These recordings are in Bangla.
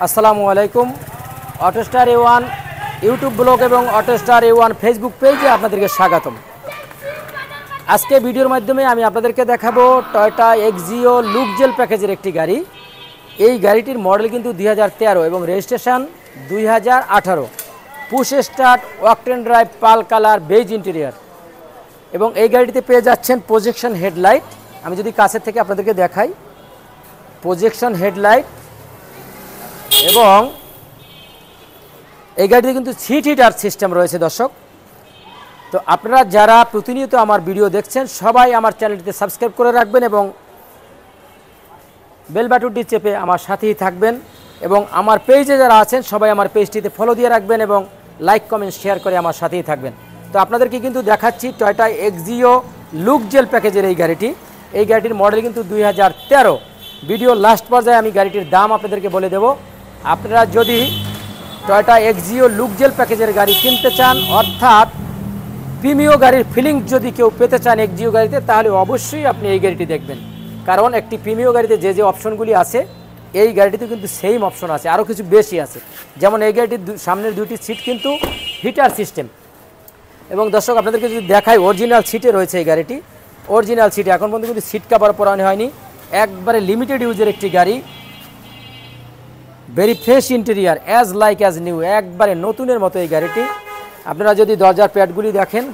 আসসালামু আলাইকুম। অটোস্টার A1 ইউটিউব ব্লগ এবং অটোস্টার A1 ফেসবুক পেজে আপনাদেরকে স্বাগতম। আজকে ভিডিওর মাধ্যমে আমি আপনাদেরকে দেখাবো টয়োটা এক্সিও লুক জেল প্যাকেজের একটি গাড়ি। এই গাড়িটির মডেল কিন্তু 2013 এবং registration 2018। Push start, ওয়াকটেন drive, pearl colour, base interior এবং এই গাড়িটিতে পেয়ে যাচ্ছেন প্রজেকশন হেডলাইট। আমি যদি কাছের থেকে আপনাদেরকে দেখাই, প্রজেকশন হেডলাইট এবং এই গাড়িতে কিন্তু সিট হিটার সিস্টেম রয়েছে। দর্শক, তো আপনারা যারা প্রতিনিয়ত আমার ভিডিও দেখছেন সবাই আমার চ্যানেলটিতে সাবস্ক্রাইব করে রাখবেন এবং বেল বাটনটি চেপে আমার সাথেই থাকবেন এবং আমার পেজে যারা আছেন সবাই আমার পেজটিতে ফলো দিয়ে রাখবেন এবং লাইক কমেন্ট শেয়ার করে আমার সাথেই থাকবেন। তো আপনাদেরকে কিন্তু দেখাচ্ছি টয়োটা এক্সিও লুক জেল প্যাকেজের এই গাড়িটি। এই গাড়িটির মডেল কিন্তু 2013। ভিডিও লাস্ট পর্যায়ে আমি গাড়িটির দাম আপনাদেরকে বলে দেব। আপনারা যদি টয়োটা এক্সিও লুক জেল প্যাকেজের গাড়ি কিনতে চান, অর্থাৎ প্রিমিয়াম গাড়ির ফিলিং যদি কেউ পেতে চান এক্সিও গাড়িতে, তাহলে অবশ্যই আপনি এই গাড়িটি দেখবেন। কারণ একটি প্রিমিয়াম গাড়িতে যে অপশনগুলি আছে এই গাড়িটিতে কিন্তু সেম অপশন আছে, আরও কিছু বেশি আছে। যেমন এই গাড়িটির সামনের দুটি সিট কিন্তু হিটার সিস্টেম এবং দর্শক আপনাদেরকে যদি দেখাই, অরিজিনাল সিটে রয়েছে এই গাড়িটি। অরিজিনাল সিটে এখন পর্যন্ত কিন্তু সিট কভার পরানো হয়নি, একবারে লিমিটেড ইউজের একটি গাড়ি। Very fresh interior, as like as new, একবারে নতুনের মতো এই গাড়িটি। আপনারা যদি দরজার প্যাডগুলি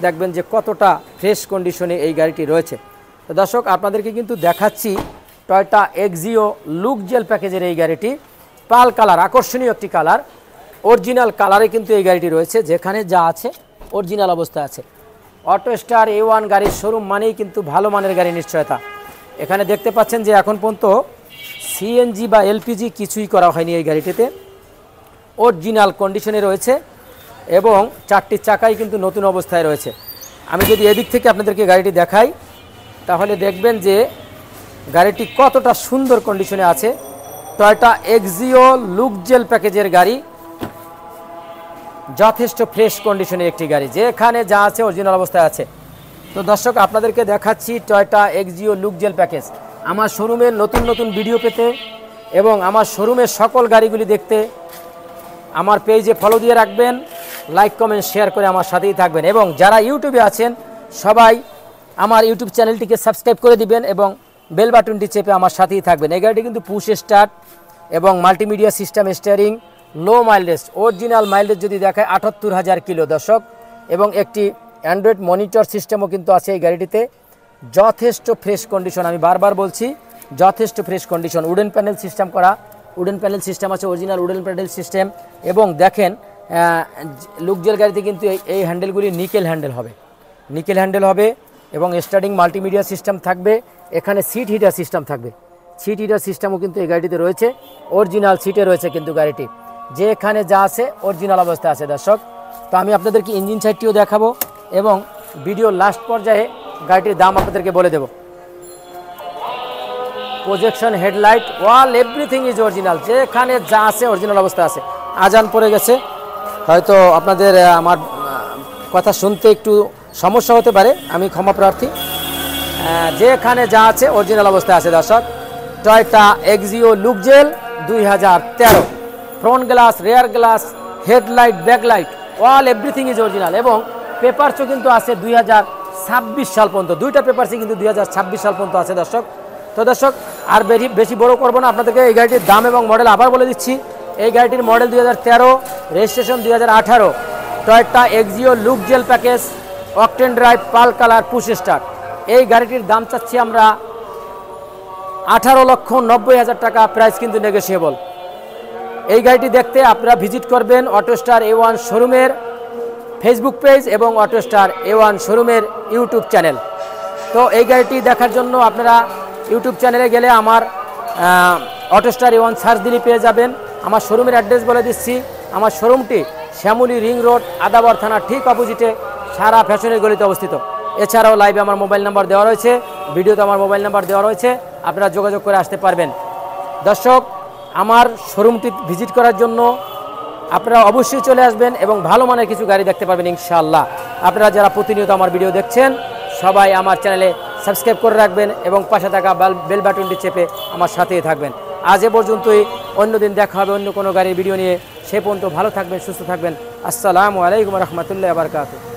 দেখবেন যে কতটা ফ্রেশ কন্ডিশনে এই গাড়িটি রয়েছে। তো দর্শক আপনাদেরকে কিন্তু দেখাচ্ছি টয়োটা এক্সিও লুক জেল প্যাকেজের এই গাড়িটি। পাল কালার, আকর্ষণীয় একটি কালার, অরিজিনাল কালারে কিন্তু এই গাড়িটি রয়েছে। যেখানে যা আছে অরিজিনাল অবস্থায় আছে। অটোস্টার A1 গাড়ির শোরুম মানেই কিন্তু ভালো মানের গাড়ি নিশ্চয়তা। এখানে দেখতে পাচ্ছেন যে এখন পর্যন্ত সিএনজি বা এলপিজি কিছুই করা হয়নি এই গাড়িটিতে, অরিজিনাল কন্ডিশনে রয়েছে এবং চারটি চাকাই কিন্তু নতুন অবস্থায় রয়েছে। আমি যদি এদিক থেকে আপনাদেরকে গাড়িটি দেখাই তাহলে দেখবেন যে গাড়িটি কতটা সুন্দর কন্ডিশনে আছে। টয়োটা এক্সিও লুক জেল প্যাকেজের গাড়ি, যথেষ্ট ফ্রেশ কন্ডিশনের একটি গাড়ি, যেখানে যা আছে অরিজিনাল অবস্থায় আছে। তো দর্শক আপনাদেরকে দেখাচ্ছি Toyota Axio look jail package. আমার শোরুমের নতুন নতুন ভিডিও পেতে এবং আমার শোরুমের সকল গাড়িগুলি দেখতে আমার পেজে ফলো দিয়ে রাখবেন, লাইক কমেন্ট শেয়ার করে আমার সাথেই থাকবেন এবং যারা ইউটিউবে আছেন সবাই আমার ইউটিউব চ্যানেলটিকে সাবস্ক্রাইব করে দিবেন এবং বেল বাটনটি চেপে আমার সাথেই থাকবেন। এই গাড়িটি কিন্তু পুশ স্টার্ট এবং মাল্টিমিডিয়া সিস্টেম স্টিয়ারিং, লো মাইলেজ, অরিজিনাল মাইলেজ যদি দেখায় ৭৮,০০০ কিলো দর্শক, এবং একটি অ্যান্ড্রয়েড মনিটর সিস্টেমও কিন্তু আছে এই গাড়িটিতে। যথেষ্ট ফ্রেশ কন্ডিশন, আমি বারবার বলছি যথেষ্ট fresh condition. Wooden panel system করা, উডেন প্যানেল সিস্টেম আছে, অরিজিনাল উডেন প্যানেল সিস্টেম। এবং দেখেন লুক জেল গাড়িতে কিন্তু এই হ্যান্ডেলগুলি নিকেল হ্যান্ডেল হবে, নিকেল হ্যান্ডেল হবে এবং স্টার্টিং মাল্টিমিডিয়া সিস্টেম থাকবে। এখানে সিট হিটার সিস্টেম থাকবে, সিট হিটার সিস্টেমও কিন্তু এই গাড়িটিতে রয়েছে। অরিজিনাল সিটে রয়েছে কিন্তু গাড়িটি, যেখানে যা আছে অরিজিনাল অবস্থায় আছে দর্শক। তো আমি আপনাদেরকে ইঞ্জিন সাইডটিও দেখাবো এবং ভিডিও লাস্ট পর্যায়ে গাড়িটির দাম আপনাদেরকে বলে দেব। Projection headlight, wall, everything is original, যেখানে যা আছে অরিজিনাল অবস্থা আছে। আজান পড়ে গেছে, হয়তো আপনাদের আমার কথা শুনতে একটু সমস্যা হতে পারে, আমি ক্ষমা প্রার্থী। যেখানে যা আছে অরিজিনাল অবস্থায় আছে দর্শক। Toyota Axio look jail 2013, front glass, rear glass, headlight, backlight, wall, everything is original এবং পেপারসও কিন্তু আছে 2026 সাল পর্যন্ত। দুইটা পেপারসই কিন্তু 2026 সাল পর্যন্ত আছে দর্শক। তো দর্শক আর বেশি বড় করবো না, আপনাদেরকে এই গাড়িটির দাম এবং মডেল আবার বলে দিচ্ছি। এই গাড়িটির model 2013, registration 2018। Toyota Axio look jail package, octane drive, pearl colour, push start. এই গাড়িটির দাম চাচ্ছি আমরা 18,90,000 টাকা, প্রাইস কিন্তু নেগোশিয়েবল। এই গাড়িটি দেখতে আপনারা ভিজিট করবেন অটোস্টার A1 শোরুমের ফেসবুক পেজ এবং অটোস্টার A1 শোরুমের ইউটিউব চ্যানেল। তো এই গাড়িটি দেখার জন্য আপনারা ইউটিউব চ্যানেলে গেলে আমার অটোস্টার A1 সার্চ দিলে পেয়ে যাবেন। আমার শোরুমের অ্যাড্রেস বলে দিচ্ছি। আমার শোরুমটি শ্যামলী রিং রোড, আদাবর থানা ঠিক অপোজিটে সারা ফ্যাশনের গলিতে অবস্থিত। এছাড়াও লাইভে আমার মোবাইল নাম্বার দেওয়া রয়েছে, ভিডিওতে আমার মোবাইল নাম্বার দেওয়া রয়েছে, আপনারা যোগাযোগ করে আসতে পারবেন। দর্শক আমার শোরুমটি ভিজিট করার জন্য আপনারা অবশ্যই চলে আসবেন এবং ভালো মানের কিছু গাড়ি দেখতে পাবেন ইনশাআল্লাহ। আপনারা যারা প্রতিনিয়ত আমার ভিডিও দেখছেন সবাই আমার চ্যানেলে সাবস্ক্রাইব করে রাখবেন এবং পাশে থাকা বেল বাটনটি চেপে আমার সাথেই থাকবেন। আজ এ পর্যন্তই, অন্যদিন দেখা হবে অন্য কোনো গাড়ির ভিডিও নিয়ে। সে পর্যন্ত ভালো থাকবেন, সুস্থ থাকবেন। আসসালামু আলাইকুম রহমতুল্লাহ বারকাতুহু।